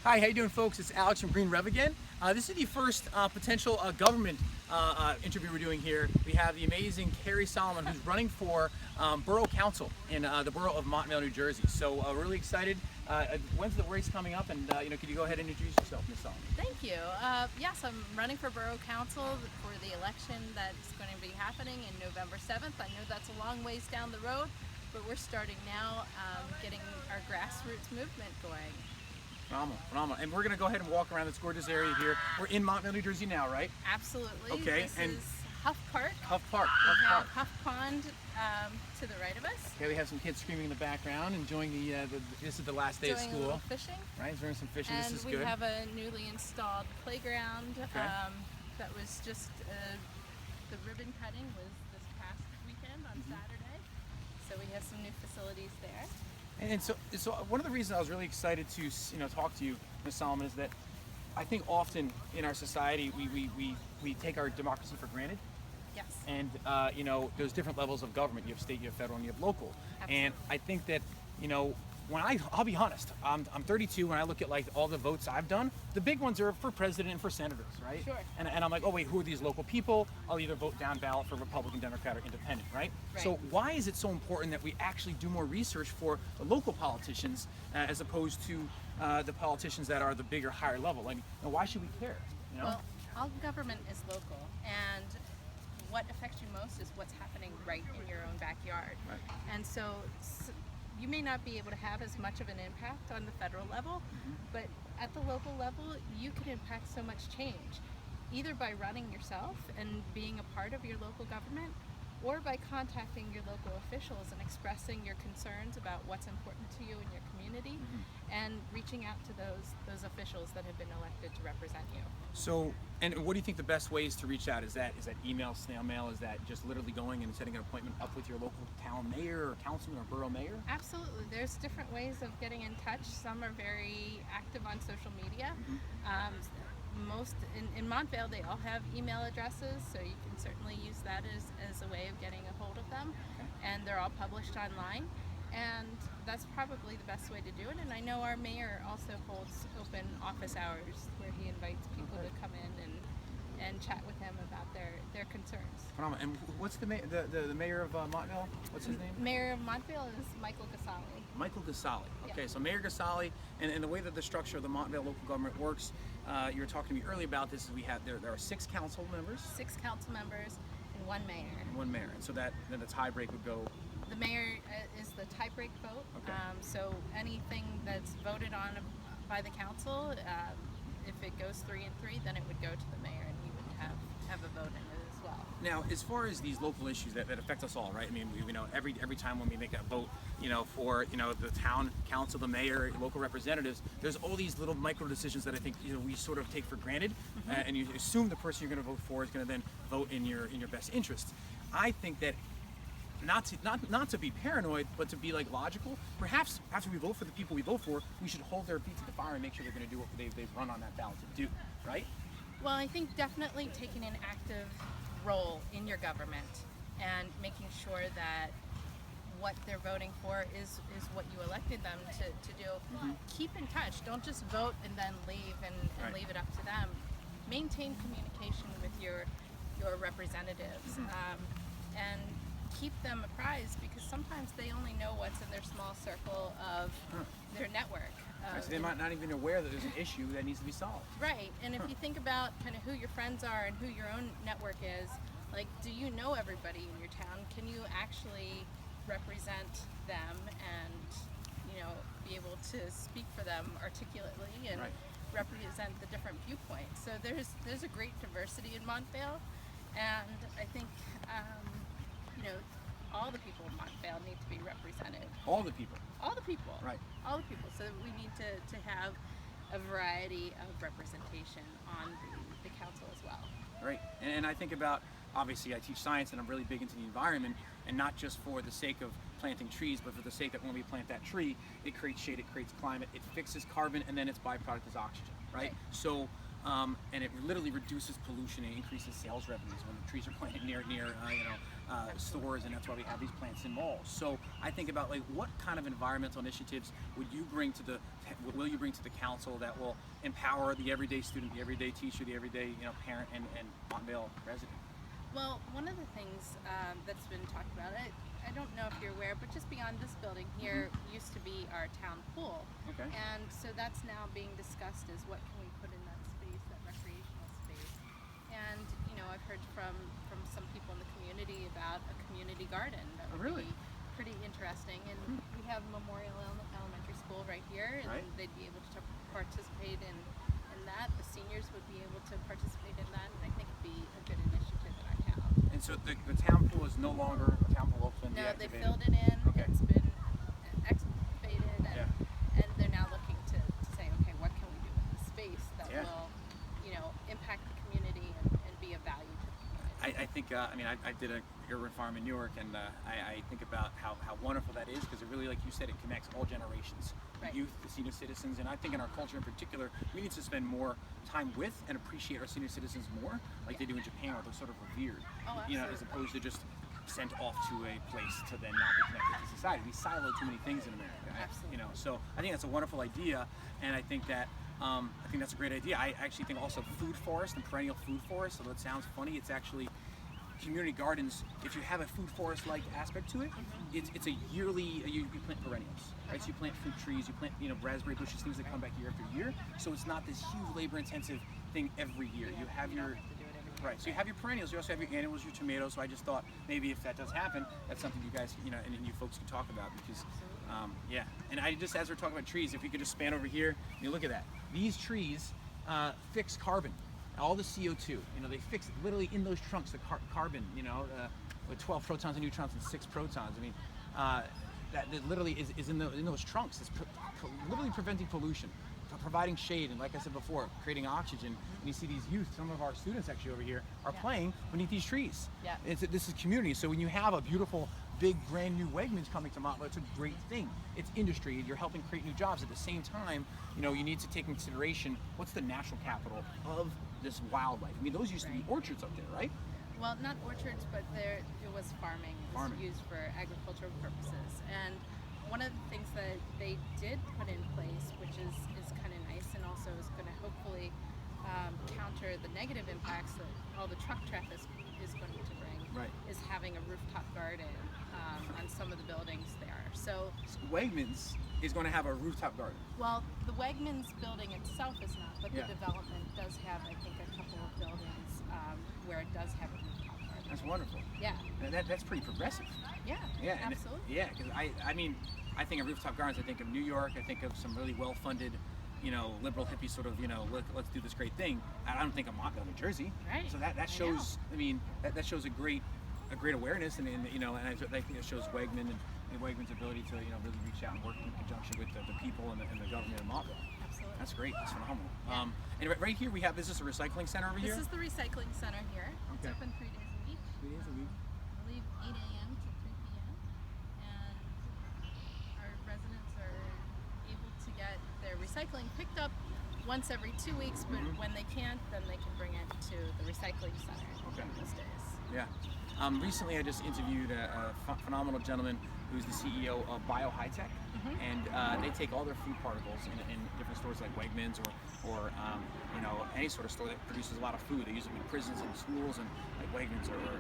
Hi, how you doing, folks? It's Alex from Green Rev again. This is the first potential government interview we're doing here. We have the amazing Kari Solomon, who's running for Borough Council in the Borough of Montvale, New Jersey. So really excited. When's the race coming up? And could you go ahead and introduce yourself, Ms. Solomon? Thank you. Yes, I'm running for Borough Council for the election that's going to be happening in November 7th. I know that's a long ways down the road, but we're starting now, getting our grassroots movement going. Phenomenal, phenomenal. And we're going to go ahead and walk around this gorgeous area here. We're in Montvale, New Jersey now, right? Absolutely. Okay. This and is Huff Park. Huff Park. We have Huff Pond to the right of us. Okay, we have some kids screaming in the background, enjoying this is the last day of Doing a school. little fishing. Right, doing some fishing. And this is we good. have a newly installed playground. Okay. That was just, the ribbon cutting was this past weekend on Saturday. So we have some new facilities there. And so one of the reasons I was really excited to talk to you, Ms. Solomon, is that I think often in our society we take our democracy for granted. Yes. And there's different levels of government. You have state, you have federal, and you have local. Absolutely. And I think that when I'll be honest, I'm 32. When I look at like all the votes I've done, the big ones are for president and for senators, right? Sure. And I'm like, oh wait, who are these local people? I'll either vote down ballot for Republican, Democrat, or Independent, right? So why is it so important that we actually do more research for the local politicians as opposed to the politicians that are the bigger, higher level? I mean, why should we care? Well, all government is local, and what affects you most is what's happening right in your own backyard. Right. And so you may not be able to have as much of an impact on the federal level, but at the local level, you can impact so much change, either by running yourself and being a part of your local government, or by contacting your local officials and expressing your concerns about what's important to you in your community, and reaching out to those officials that have been elected to represent you. So, and what do you think the best ways to reach out? Is that email, snail mail? Is that just literally going and setting an appointment up with your local town mayor or councilman or borough mayor? Absolutely. There's different ways of getting in touch. Some are very active on social media. Most in Montvale, they all have email addresses, so you can certainly use that as a way of getting a hold of them. Okay. And And they're all published online, and that's probably the best way to do it. And I know our mayor also holds open office hours where he invites people to come in and chat with him about their concerns. Phenomenal. And what's the mayor of Montvale? What's his name? Mayor of Montvale is Michael Gasali. Michael Gasali. Okay, Yeah. so Mayor Gasali, and the way that the structure of the Montvale local government works, you were talking to me earlier about this. Is there are 6 council members, 6 council members and 1 mayor. and 1 mayor, and so then the tie-break would go. The mayor is the tie-break vote. Okay. So anything that's voted on by the council, if it goes 3-3, then it would go to the mayor, and he would have a vote in it as well. Now, as far as these local issues that affect us all, right? I mean, we know every time when we make that vote, for the town council, the mayor, local representatives, there's all these little micro decisions that I think we sort of take for granted, and you assume the person you're going to vote for is going to then vote in your best interest. I think that not to be paranoid, but to be like logical. Perhaps after we vote for the people we vote for, we should hold their feet to the fire and make sure they're going to do what they've run on that ballot to do, right? Well, I think definitely taking an active role in your government and making sure that what they're voting for is what you elected them to do. Keep in touch. Don't just vote and then leave and Right. leave it up to them. Maintain communication with your representatives, and keep them apprised, because sometimes they only know what's in their small circle of their network. So they might not even be aware that there's an issue that needs to be solved. Right, and if you think about kind of who your friends are and who your own network is, like, do you know everybody in your town? Can you actually represent them and, be able to speak for them articulately and Right. represent the different viewpoints? So there's a great diversity in Montvale, and I think, all the people in Montvale need to be represented. All the people. All the people. Right. All the people. So we need to have a variety of representation on the council as well. Right. And I think about, obviously I teach science and I'm really big into the environment, and not just for the sake of planting trees, but for the sake that when we plant that tree, it creates shade, it creates climate, it fixes carbon, and then its byproduct is oxygen, right? Right. So and it literally reduces pollution and increases sales revenues when the trees are planted near stores, and that's why we have these plants in malls. So I think about like what kind of environmental initiatives will you bring to the council that will empower the everyday student, the everyday teacher, the everyday parent and Montvale resident? Well, one of the things that's been talked about, I don't know if you're aware, but just beyond this building here used to be our town pool. Okay. And so that's now being discussed as what can we put in that space, that recreational space. And, I've heard from some people in the community about a community garden that would really? be pretty interesting. And we have Memorial Elementary School right here, and they'd be able to participate in that. The seniors would be able to participate in that, and I think it'd be a good initiative in our town. And so the town pool is no longer a town pool open. No, they filled it in. Okay. It's been excavated, and they're now looking to say, okay, what can we do with the space that will, impact the community and be of value to the community. I think, I did a urban farm in New York, and I think about how wonderful that is, because it really, like you said, it connects all generations, the youth, the senior citizens, and I think in our culture in particular, we need to spend more time with and appreciate our senior citizens more, like they do in Japan, where they're sort of revered, as opposed to just sent off to a place to then not be connected to society. We silo too many things in America. Absolutely. So I think that's a wonderful idea, and I think that that's a great idea. I actually think also food forest and perennial food forest. So that sounds funny. It's actually community gardens. If you have a food forest-like aspect to it, it's a yearly. You plant perennials, right? So you plant fruit trees, you plant raspberry bushes, things that come back year after year. So it's not this huge labor-intensive thing every year. You have your right. So you have your perennials. You also have your annuals, your tomatoes. So I just thought maybe if that does happen, that's something you guys, and you folks can talk about, because. And I just, as we're talking about trees, if we could just span over here, look at that. These trees fix carbon, all the CO2. They fix literally in those trunks the carbon. With 12 protons and neutrons and 6 protons. That literally is in those trunks. It's literally preventing pollution, providing shade, and like I said before, creating oxygen. And you see these youth, some of our students actually over here, are playing beneath these trees. Yeah. This is community. So when you have a beautiful, big, brand new Wegmans coming to Montvale, it's a great thing. It's industry. You're helping create new jobs. At the same time, you need to take into consideration what's the natural capital of this wildlife. Those used to be orchards up there, right? Well, not orchards, but it was farming. It was used for agricultural purposes. And one of the things that they did put in place, which is kind of nice, and also is going to hopefully counter the negative impacts that all the truck traffic is going to bring, is having a rooftop garden on some of the buildings there. So Wegmans is going to have a rooftop garden. Well, the Wegmans building itself is not, but the development does have, I think, a couple of buildings where it does have a rooftop garden. That's wonderful. Yeah. And that's pretty progressive. Yeah. Absolutely. Because I think of rooftop gardens. I think of New York. I think of some really well-funded, liberal hippie sort of, let's do this great thing. I don't think of Montvale, New Jersey. Right. So that shows. That shows a great awareness, and I think it shows Wegman and Wegman's ability to really reach out and work in conjunction with the people and the government of Montvale. Absolutely. That's great. That's phenomenal. Yeah. And right here we have, this is a recycling center over here. This is the recycling center here. Okay. It's open 3 days a week. 3 days a week. I believe 8 a.m. to 3 p.m. And our residents are able to get their recycling picked up once every 2 weeks, but when they can't, then they can bring it to the recycling center those days. Yeah. Recently I just interviewed a phenomenal gentleman who's the CEO of Bio High Tech, and they take all their food particles in different stores like Wegmans or any sort of store that produces a lot of food. They use them in prisons and schools, and like Wegmans or